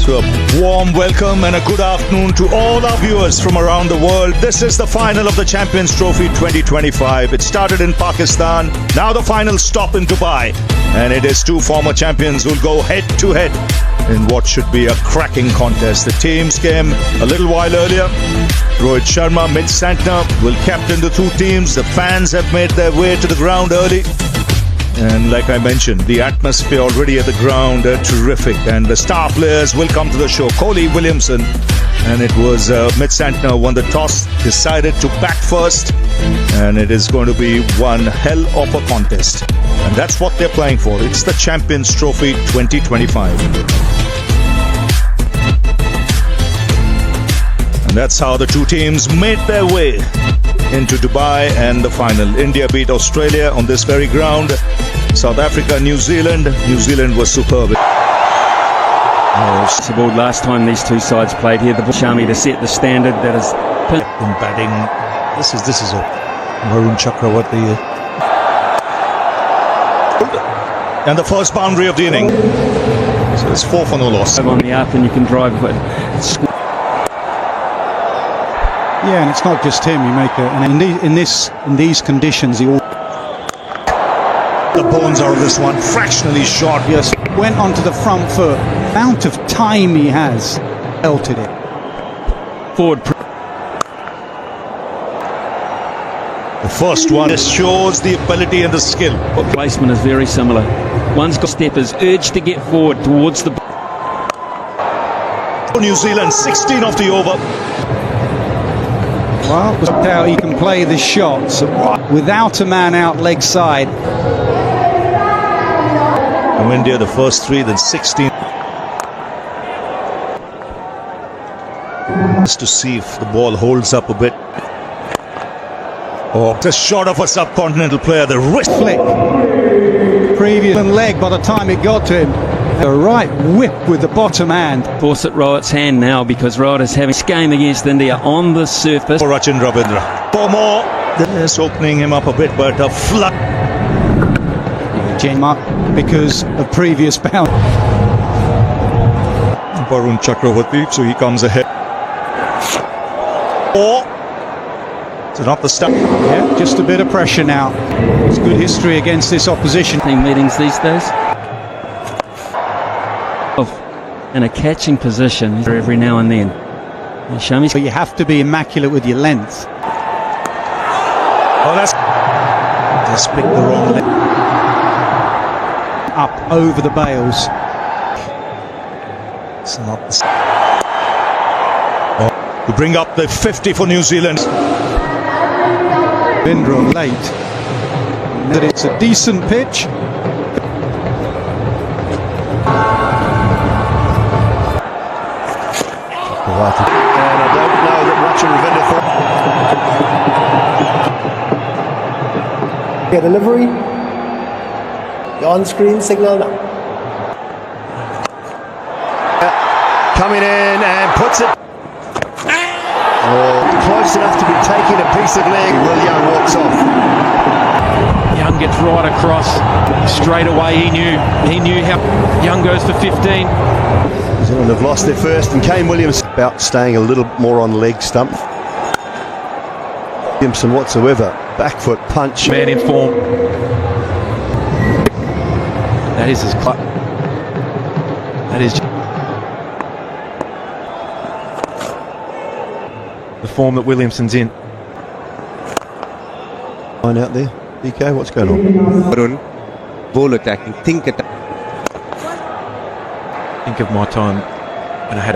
So a warm welcome and a good afternoon to all our viewers from around the world. This is the final of the Champions Trophy 2025. It started in Pakistan. Now the final stop in Dubai. And it is two former champions who'll go head to head in what should be a cracking contest. The teams came a little while earlier. Rohit Sharma, Mitch Santner will captain the two teams. The fans have made their way to the ground early. And like I mentioned, the atmosphere already at the ground terrific. And the star players will come to the show. Kohli, Williamson, and it was Mitch Santner won the toss, decided to bat first. And it is going to be one hell of a contest. And that's what they're playing for. It's the Champions Trophy 2025. And that's how the two teams made their way into Dubai and the final. India beat Australia on this very ground. South Africa, New Zealand. New Zealand was superb. It's about last time these two sides played here. The Shami to set the standard that is In batting, this is a Varun Chakravarti. And the first boundary of the inning. So it's 4 for no loss. on the up and you can drive it. Yeah, and it's not just him. You make and in these conditions, he all The bones are of this one, fractionally short. yes went onto the front foot. Amount of time he has, belted it. Forward. The first one shows the ability and the skill. Placement is very similar. One's got steppers urged to get forward towards the. New Zealand, 16 off the over. Well, look how he can play the shots without a man out leg side. From India, the first 3, then 16. Just to see if the ball holds up a bit. Oh, just short of a subcontinental player. The wrist Flick. Previous and leg by the time it got to him. A right whip with the bottom hand. Force at Rohit's hand now because Rohit is having this game against India on the surface. for Rachin Ravindra. 4 more. This opening him up a bit, but a flood. Gem up because of previous bound. Varun Chakravarti, so he comes ahead. 4. So not the start. Yeah, just a bit of pressure now. It's good history against this opposition. Team meetings these days. In a catching position every now and then. And Shami's But you have to be immaculate with your length. Oh, that's just picked the wrong leg. Up over the bails. It's not the. Oh, to bring up the 50 for New Zealand. Vindra late. That it's a decent pitch. And I don't know that Rachin Ravindra thought. Yeah, delivery. The on-screen signal now. Coming in and puts it. Oh, close enough to be taking a piece of leg. Will Young walks off. Young gets right across straight away. He knew how Young goes for 15. New Zealand have lost their first, and Kane Williams about staying a little more on leg stump. Williamson whatsoever. Back foot punch. Man in form. That is his club. That is the form that Williamson's in. Line out there. DK, what's going on? Varun, ball attacking, think attack. Think of my time when I had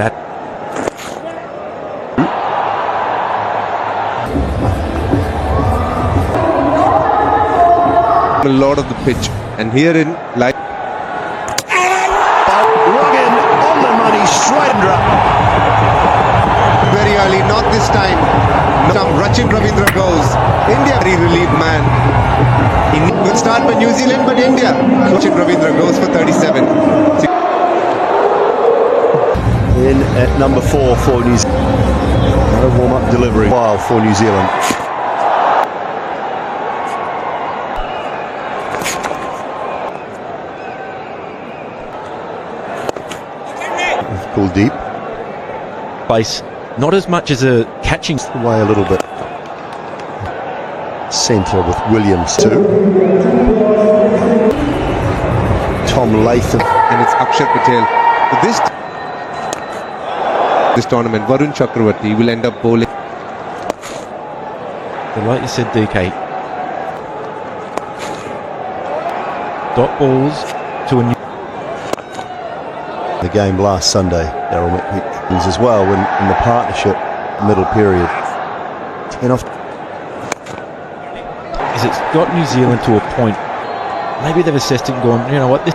a lot of the pitch, and here in like Ruggin on the money, Ravindra. very early, not this time. Some Rachin Ravindra goes. India very relieved man. Good start by New Zealand, but India. Rachin Ravindra goes for 37. In at number 4 for New Zealand. No warm-up delivery while for New Zealand. Kuldeep Base, not as much as a catching. away a little bit. Centre with Williams too. Tom Latham. And it's Akshar Patel. So this tournament, Varun Chakravarti will end up bowling. But like you said, DK, dot balls to a new. The game last Sunday, Daryl McPeak as well when in the partnership middle period. 10 off. Is it's got New Zealand to a point. Maybe they've assessed it and gone, you know what, this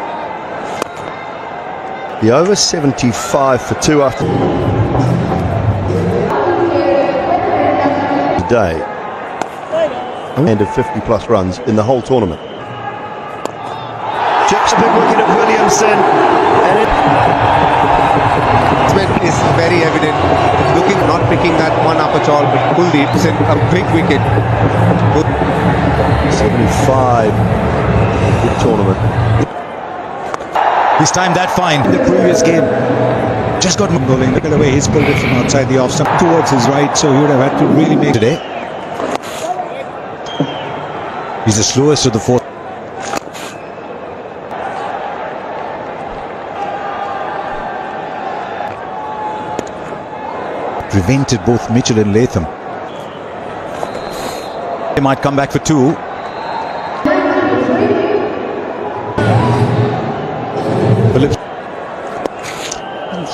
The over 75 for 2 after today. And of 50 plus runs in the whole tournament. Chips a big wicket of Williamson, and it is very evident. Looking, not picking that one up at all, but Kuldeep is a big wicket. 75. Good tournament. He's timed that fine in the previous game. Just got bowling. Look at the way he's pulled it from outside the off stump towards his right, so he would have had to really make today. He's the slowest of the four. Prevented both Mitchell and Latham. They might come back for 2. Phillips.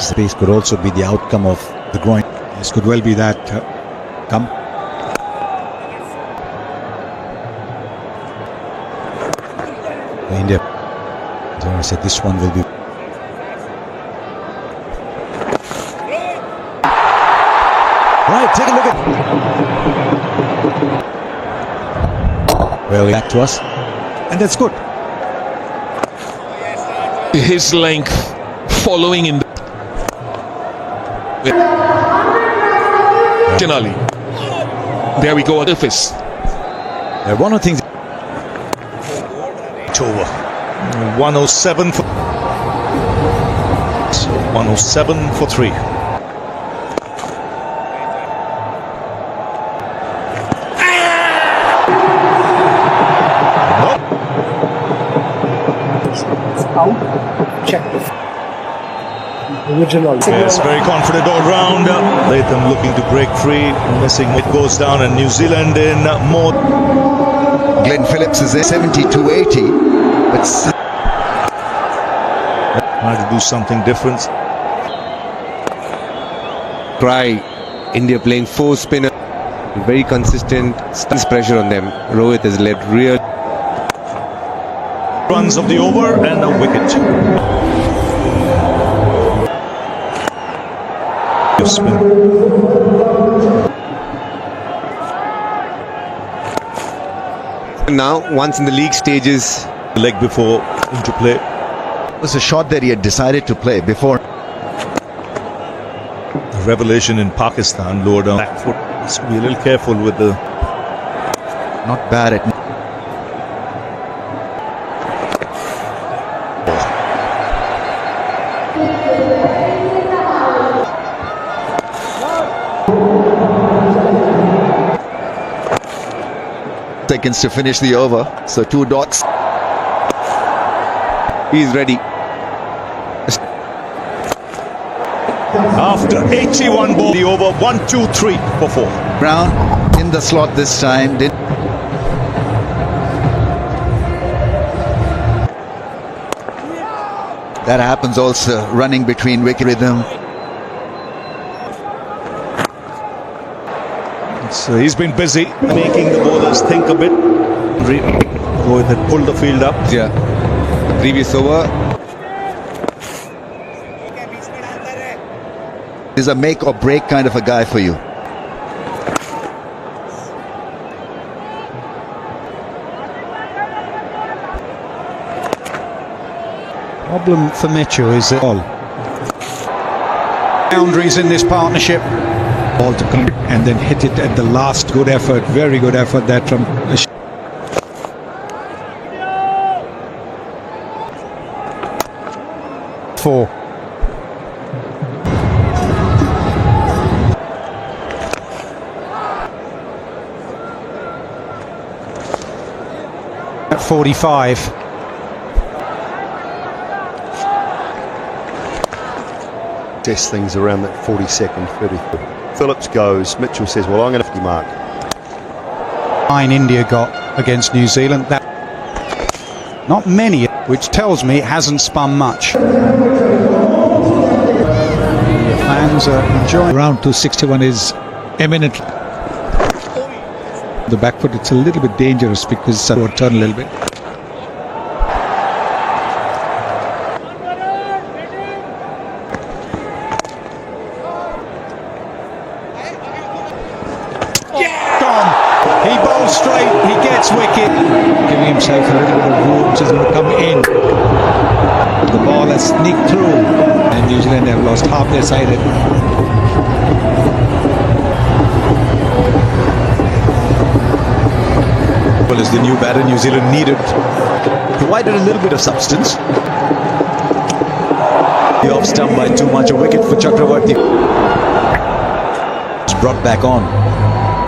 Space could also be the outcome of the groin. This could well be that. Come. India. So I said this one will be. Right, take a look at. Well, back to us, and that's good. His length following in the finally. There we go at the fist. One of the things. It's over. 107 for 107 for 3. Check the original. Yes, very confident all round. Latham looking to break free, missing. It goes down, and New Zealand in more. Glenn Phillips is there, 72-80. But Trying to do something different. Try India playing 4 spinner, very consistent. Stands pressure on them. Rohit has led real. Runs of the over and a wicket. Spin. Now, once in the league stages, The leg before into play. it was a shot that he had decided to play before. A revelation in Pakistan, lower down back foot. So be a little careful with the. Not bad at. Seconds to finish the over, so 2 dots. he's ready. After 81 ball, the over 1, 2, 3 for 4. Brown in the slot this time. That happens also, running between wicket rhythm. So he's been busy making the bowlers think a bit. Rohit had pulled the field up. Yeah. Previous over. Is a make or break kind of a guy for you. Problem for Mitchell is that all boundaries in this partnership. Ball to come and then hit it at the last. Good effort, very good effort that from. Four. 45. Test things around that 42nd, 30th. Phillips goes. Mitchell says, well, I'm going to 50 mark. 9 India got against New Zealand. That not many, which tells me it hasn't spun much. The fans are enjoying. Round 261 is eminent. The back foot, it's a little bit dangerous because it will turn a little bit. He bowls straight, he gets wicket, giving himself a little bit of room, which is going to come in. The ball has sneaked through, and New Zealand have lost half their side. Well, as the new batter, New Zealand needed, provided a little bit of substance. The off stump by too much, a wicket for Chakravarti. It's brought back on.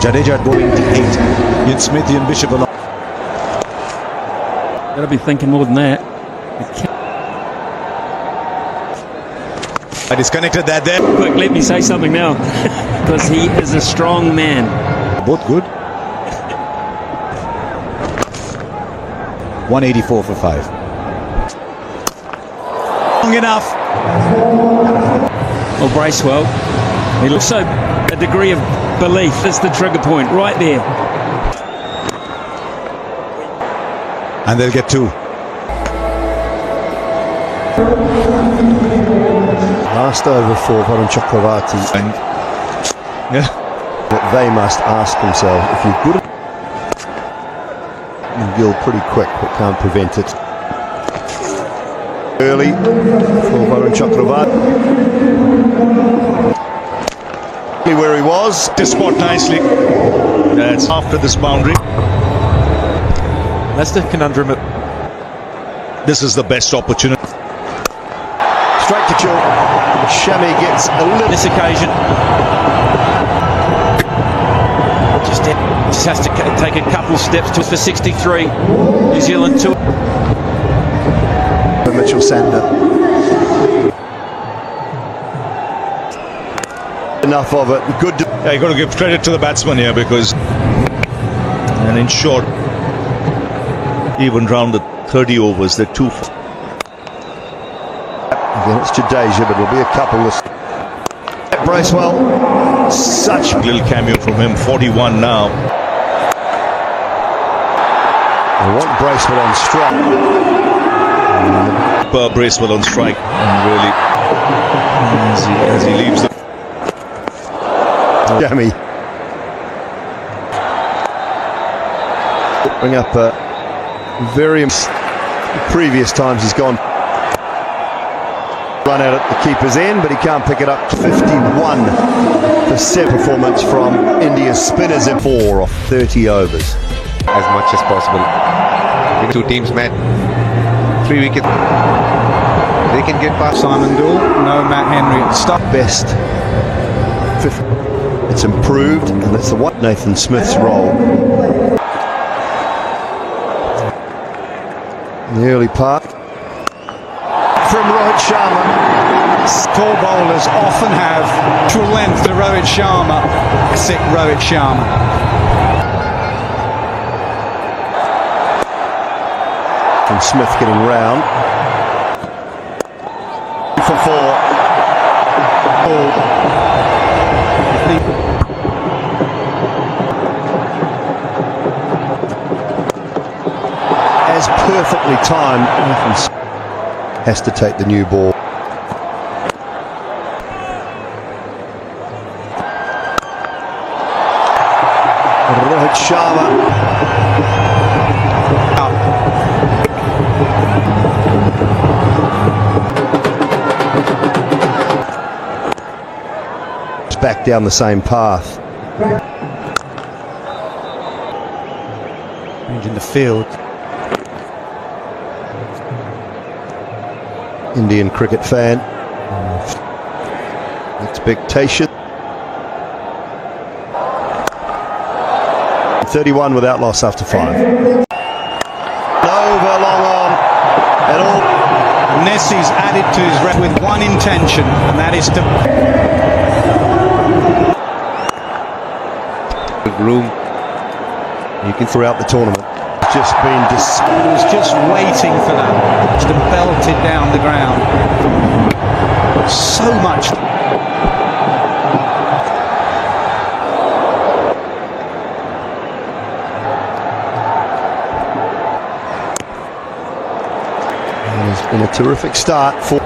Jadeja at 28. Ian Smith, Ian Bishop along. Gotta be thinking more than that. I disconnected that there. Quick, let me say something now. Because he is a strong man. Both good. 184 for 5. Long enough. Well, Bracewell, he looks so a degree of belief. That's the trigger point right there. And they'll get 2. Last over for Varun Chakravarti. And yeah. That they must ask themselves, if you're good, you gill pretty quick, but can't prevent it. Early for Varun Chakravarti. Where he was. To spot nicely. That's after this boundary. That's the conundrum. This is the best opportunity. Straight to kill. Shami gets a little. This occasion, just has to take a couple steps to for 63. New Zealand 2. Mitchell Santner. Enough of it. Good. I got to give credit to the batsman here because, and in short, even round the 30 overs, they're 2. Again, it's Jadeja, but it'll be a couple this. Bracewell, such a little cameo from him. 41 now. They want Bracewell on strike. Bracewell on strike, and really, as he leaves the. Jamie. Bring up very previous times he's gone run out at the keeper's end, but he can't pick it up. 51 for 7 performance from India's spinners in 4 off 30 overs. As much as possible. The 2 teams met. 3 wickets. They can get past Simon Dool, no Matt Henry. Stop. Best. 5th. It's improved, and that's the what Nathan Smith's role. In the early part. From Rohit Sharma. 4 bowlers often have true length to Rohit Sharma. Sick Rohit Sharma. From Smith getting round. For 4. Oh. As perfectly timed, has to take the new ball. Rohit Sharma. It's back down the same path. In the field. Indian cricket fan. Expectation. 31 without loss after 5. No, Messi's added to his record with one intention, and that is to room. You can throughout the tournament. Just been he was just waiting for that, just belted down the ground. So much. It's been a terrific start for.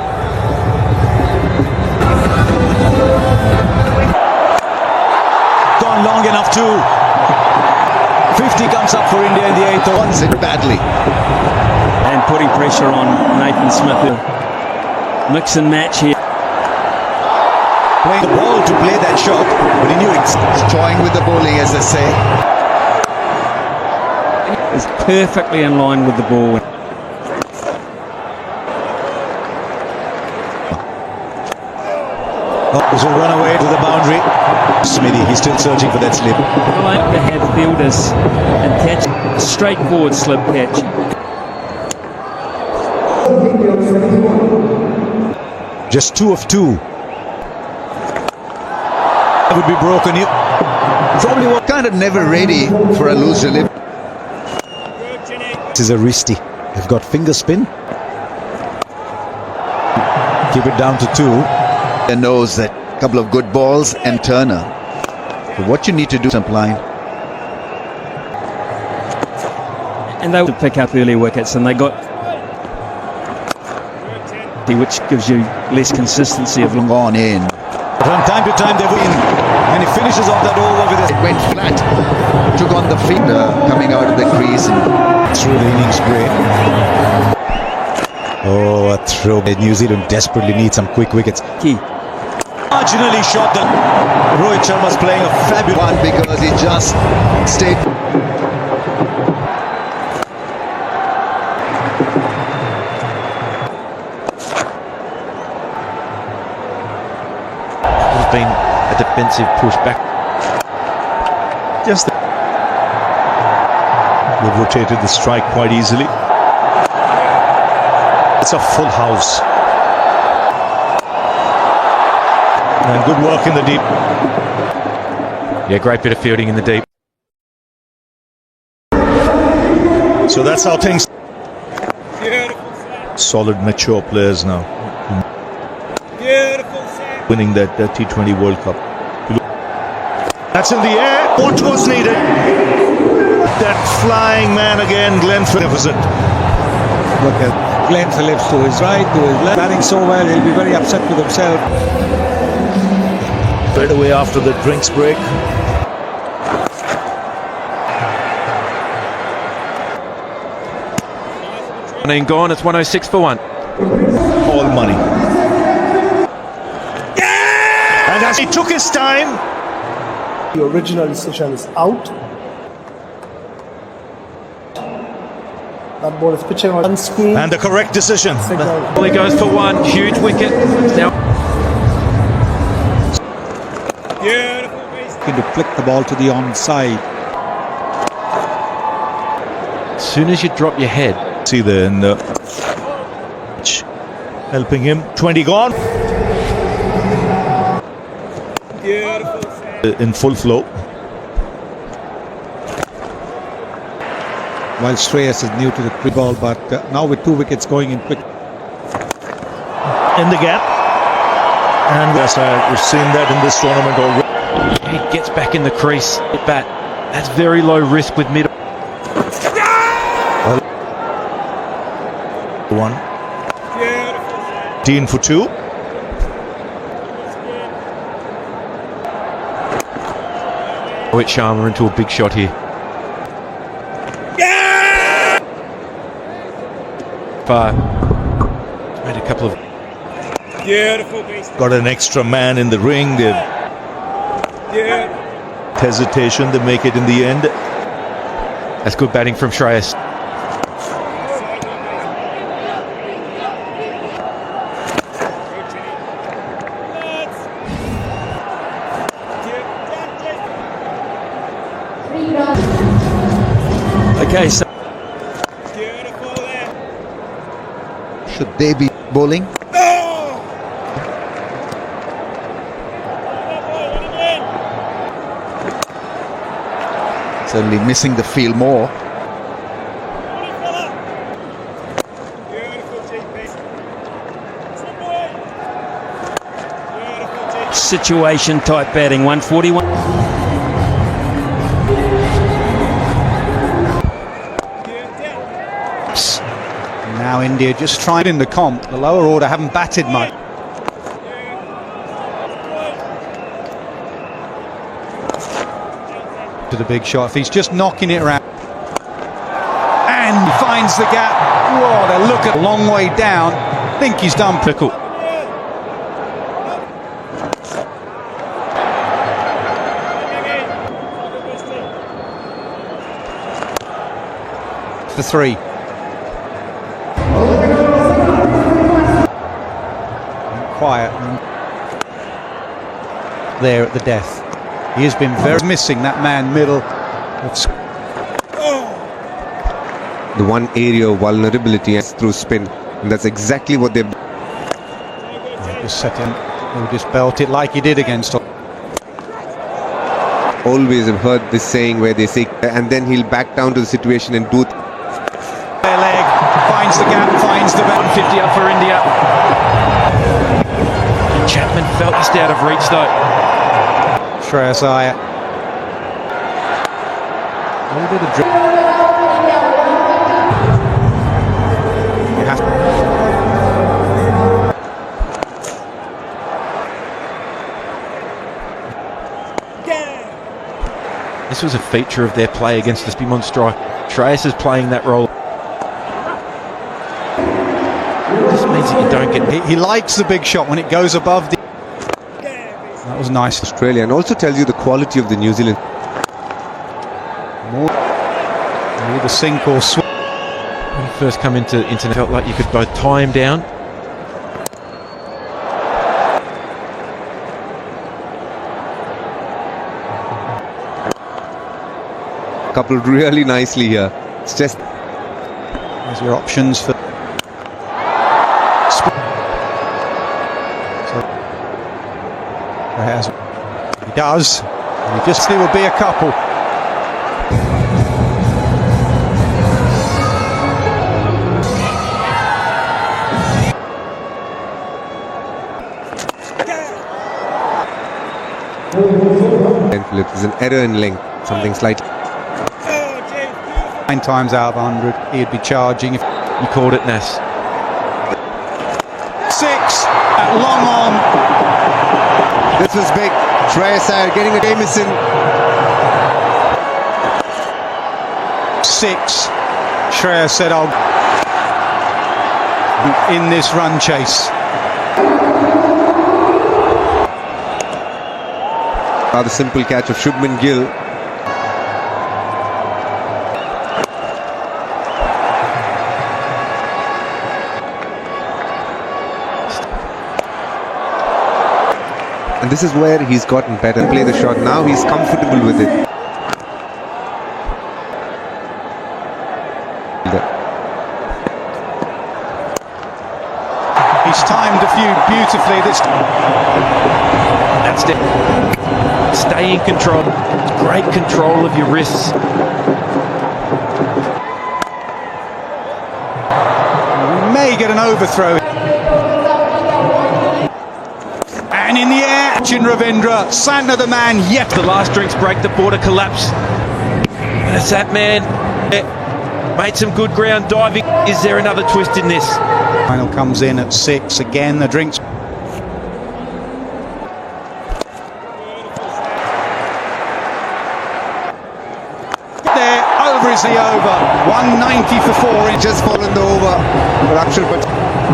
Gone long enough to 50 comes up for India in the 8th. Wants it badly. And putting pressure on Nathan Smith. Mix and match here. Playing the ball to play that shot, but he knew it. Toying with the bowling, as they say. Is perfectly in line with the ball. This will run away to the boundary. Smithy, he's still searching for that slip. I like to have fielders and catch a straightforward slip catch. Just 2 of 2. That would be broken. Probably were kind of never ready for a loose delivery. This is a wristy. They've got finger spin. Keep it down to 2. And knows that a couple of good balls and Turner. But what you need to do, line. And they would pick up early wickets, and they got, which gives you less consistency of long. Gone in. From time to time they win, and he finishes off that over with It went flat. Took on the finger coming out of the crease and through the innings break. Oh, a throw. New Zealand desperately needs some quick wickets. Key. Marginally shot that Rohit Sharma's playing a fabulous one because he just stayed. There's been a defensive push back. Just they've rotated the strike quite easily. It's a full house. And good work in the deep. Yeah, great bit of fielding in the deep. So that's how things. Solid, mature players now. Winning that T20 World Cup. That's in the air. What was needed? That flying man again, Glenn Phillips. Look at Glenn Phillips to his right, to his left. Batting so well, he'll be very upset with himself. Straight away after the drinks break. And gone, it's 106 for 1. All money. Yeah! And as he took his time. The original decision is out. That ball is pitching on screen. And the correct decision. Well, he goes for 1. Huge wicket. Now. To flick the ball to the onside. As soon as you drop your head. See there in the helping him. 20 gone. In full flow. While Shreyas is new to the quick ball, but now with 2 wickets going in quick. In the gap. And we've seen that in this tournament already. He gets back in the crease. Bat. That's very low risk with mid. 1. 10 for 2. Rohit Sharma into a big shot here. Made a couple of. Got an extra man in the ring. They've hesitation. They make it in the end. That's good batting from Shreyas. Okay, so Should they be bowling. Certainly missing the field more. Situation type batting, 141. Now India just tried in the comp. The lower order haven't batted much. To the big shot. If he's just knocking it around. And he finds the gap. What a look at a long way down. I think he's done pickle. For 3. Quiet there at the death. He has been very missing that man middle. The one area of vulnerability is through spin, and that's exactly what they've done. Just set him. He'll just belt it like he did against. Always have heard this saying where they say, and then he'll back down to the situation and do. Their leg finds the gap, finds the 150 up for India. Chapman felt just out of reach though. Shreyas Iyer. A little bit of drip. You have This was a feature of their play against the spin on strike. Shreyas is playing that role. This means that you don't get. He likes the big shot when it goes above the. That was nice. Australia, and also tells you the quality of the New Zealand. More either sink or swim. When you first come into felt like you could both tie him down. Coupled really nicely here. It's just. There's your options for. He does. And he just there will be a couple. And Phillips is an error in length, something slightly. 9 times out of 100, he'd be charging. If You called it, Nas. 6 at long on. This was big. Shreyas Iyer getting a Jamieson. 6. Shreyas said, "I'll in this run chase." The simple catch of Shubman Gill. And this is where he's gotten better. Play the shot. Now he's comfortable with it. He's timed a few beautifully. That's it. Stay in control. Great control of your wrists. We may get an overthrow. And in the air, Sachin Ravindra, Santner the man yet. The last drinks break, the border collapse. That's that man. Made some good ground diving. Is there another twist in this? Final comes in at 6 again. The drinks. There, over is the over. 190 for 4. Just fallen the over. But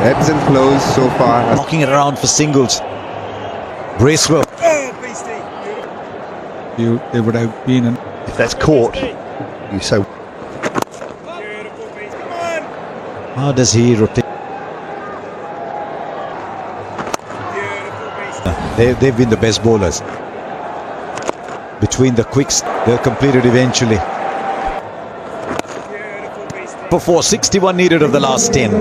ebbs and flows so far. Knocking it around for singles. Bracewell. They would have been an. If that's caught, you say. How does he rotate? They've been the best bowlers. Between the quicks, they'll complete it eventually. For 461 needed of the last 10.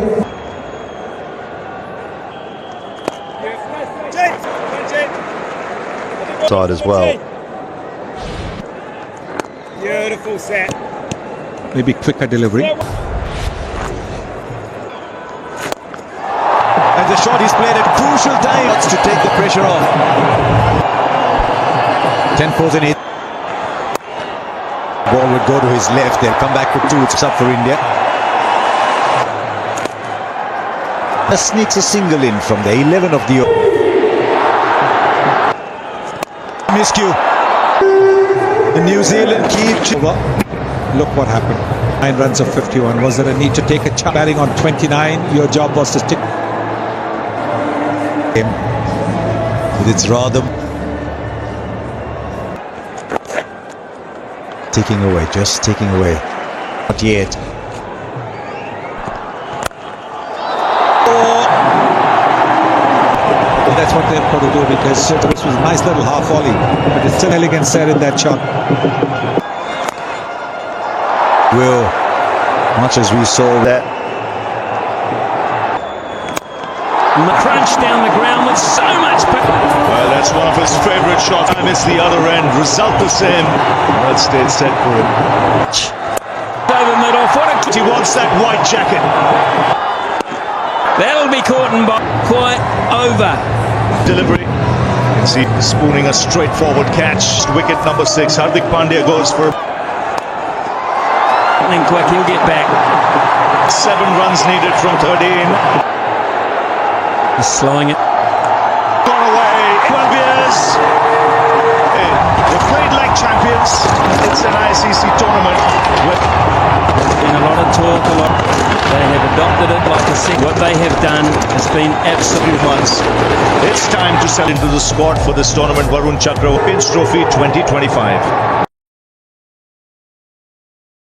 Side as well. Beautiful set. Maybe quicker delivery. And the shot he's played at crucial times to take the pressure off. 10-4 in it. Ball would go to his left. They'll come back with 2. It's up for India. Just sneaks a single in from the 11 of the Miscue. The New Zealand keep. Look what happened. 9 runs of 51. Was there a need to take a chance? Batting on 29. Your job was to stick him with its rhythm. Taking away, just taking away. Not yet. That's what they've got to do, because this was a nice little half volley, but it's still elegance there in that shot. Will, much as we saw that. Crunch down the ground with so much power. Well, that's one of his favourite shots. I miss the other end. Result the same. Well, it stayed set for him. Over mid-off. He wants that white jacket. That'll be caught and quite over. Delivery. You can see spooning a straightforward catch. Wicket number 6. Hardik Pandya goes for. And quick, he'll get back. 7 runs needed from 13. He's slowing it. Gone away. 12 years. They played like champions. It's an ICC tournament. There's been a lot of talk, They have adopted it like a second. What they have done has been absolutely months. It's time to sell into the squad for this tournament. Varun Chakra Champions Trophy 2025.